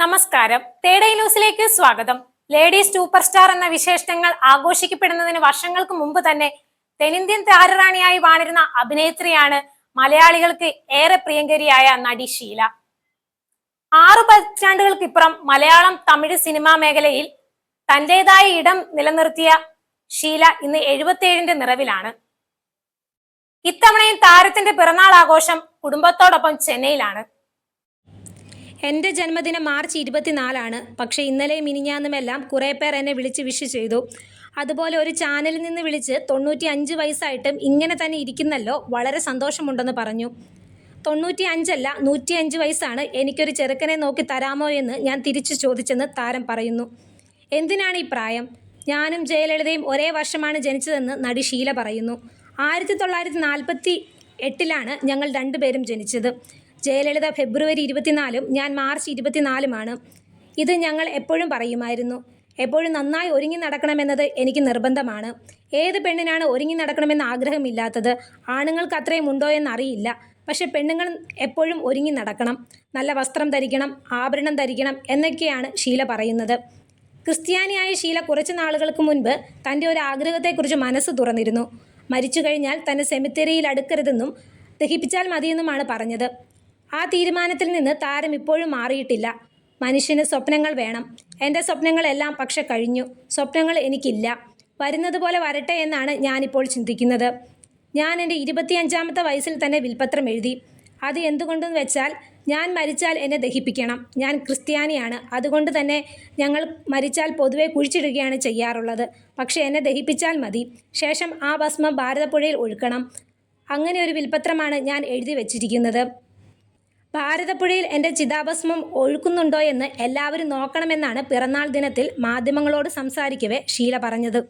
നമസ്കാരം. തേടൈ ന്യൂസിലേക്ക് സ്വാഗതം. ലേഡീസ് സൂപ്പർ സ്റ്റാർ എന്ന വിശേഷണങ്ങൾ ആഘോഷിക്കപ്പെടുന്നതിന് വർഷങ്ങൾക്ക് മുമ്പ് തന്നെ തെന്നിന്ത്യൻ താരറാണിയായി വാണിരുന്ന അഭിനേത്രിയാണ് മലയാളികൾക്ക് ഏറെ പ്രിയങ്കരിയായ നടി ഷീല. 6 പതിറ്റാണ്ടുകൾക്കിപ്പുറം മലയാളം തമിഴ് സിനിമാ മേഖലയിൽ തന്റേതായ ഇടം നിലനിർത്തിയ ഷീല ഇന്ന് 77ന്റെ നിറവിലാണ്. ഇത്തവണയും താരത്തിന്റെ പിറന്നാൾ ആഘോഷം കുടുംബത്തോടൊപ്പം ചെന്നൈയിലാണ്. എൻ്റെ ജന്മദിനം മാർച്ച് 24 പക്ഷേ ഇന്നലെ മിനിഞ്ഞാന്നുമെല്ലാം കുറേ പേർ എന്നെ വിളിച്ച് വിഷ് ചെയ്തു. അതുപോലെ ഒരു ചാനലിൽ നിന്ന് വിളിച്ച് 95 വയസ്സായിട്ടും ഇങ്ങനെ തന്നെ ഇരിക്കുന്നല്ലോ, വളരെ സന്തോഷമുണ്ടെന്ന് പറഞ്ഞു. 95 അല്ല 105 വയസ്സാണ്, എനിക്കൊരു ചെറുക്കനെ നോക്കി തരാമോ എന്ന് ഞാൻ തിരിച്ചു ചോദിച്ചെന്ന് താരം പറയുന്നു. എന്തിനാണ് ഈ പ്രായം? ഞാനും ജയലളിതയും ഒരേ വർഷമാണ് ജനിച്ചതെന്ന് നടി ഷീല പറയുന്നു. 1948 ഞങ്ങൾ രണ്ടുപേരും ജനിച്ചത്. ജയലളിത ഫെബ്രുവരി 24-ഉം ഞാൻ മാർച്ച് 24-ഉമാണ്. ഇത് ഞങ്ങൾ എപ്പോഴും പറയുമായിരുന്നു. എപ്പോഴും നന്നായി ഒരുങ്ങി നടക്കണമെന്നത് എനിക്ക് നിർബന്ധമാണ്. ഏത് പെണ്ണിനാണ് ഒരുങ്ങി നടക്കണമെന്ന് ആഗ്രഹമില്ലാത്തത്? ആണുങ്ങൾക്ക് അത്രയും ഉണ്ടോ എന്നറിയില്ല. പക്ഷെ പെണ്ണുങ്ങൾ എപ്പോഴും ഒരുങ്ങി നടക്കണം, നല്ല വസ്ത്രം ധരിക്കണം, ആഭരണം ധരിക്കണം എന്നൊക്കെയാണ് ഷീല പറയുന്നത്. ക്രിസ്ത്യാനിയായ ഷീല കുറച്ച് നാളുകൾക്ക് മുൻപ് തൻ്റെ ഒരു ആഗ്രഹത്തെക്കുറിച്ച് മനസ്സ് തുറന്നിരുന്നു. മരിച്ചു കഴിഞ്ഞാൽ തന്നെ സെമിത്തേരിയിൽ അടുക്കരുതെന്നും ദഹിപ്പിച്ചാൽ മതിയെന്നുമാണ് പറഞ്ഞത്. ആ തീരുമാനത്തിൽ നിന്ന് താരം ഇപ്പോഴും മാറിയിട്ടില്ല. മനുഷ്യന് സ്വപ്നങ്ങൾ വേണം. എൻ്റെ സ്വപ്നങ്ങളെല്ലാം പക്ഷെ കഴിഞ്ഞു. സ്വപ്നങ്ങൾ എനിക്കില്ല. വരുന്നത് പോലെ വരട്ടെ എന്നാണ് ഞാനിപ്പോൾ ചിന്തിക്കുന്നത്. ഞാൻ എൻ്റെ 25ാമത്തെ വയസ്സിൽ തന്നെ വിൽപത്രം എഴുതി. അത് എന്തുകൊണ്ടെന്ന് വെച്ചാൽ, ഞാൻ മരിച്ചാൽ എന്നെ ദഹിപ്പിക്കണം. ഞാൻ ക്രിസ്ത്യാനിയാണ്. അതുകൊണ്ട് തന്നെ ഞങ്ങൾ മരിച്ചാൽ പൊതുവെ കുഴിച്ചിടുകയാണ് ചെയ്യാറുള്ളത്. പക്ഷേ എന്നെ ദഹിപ്പിച്ചാൽ മതി. ശേഷം ആ ഭസ്മം ഭാരതപ്പുഴയിൽ ഒഴുക്കണം. അങ്ങനെ ഒരു വിൽപത്രമാണ് ഞാൻ എഴുതി വച്ചിരിക്കുന്നത്. ഭാരതപ്പുഴയിൽ എൻ്റെ ചിതാഭസ്മം ഒഴുക്കുന്നുണ്ടോ എന്ന് എല്ലാവരും നോക്കണമെന്നാണ് പിറന്നാൾ ദിനത്തിൽ മാധ്യമങ്ങളോട് സംസാരിക്കവേ ഷീല പറഞ്ഞത്.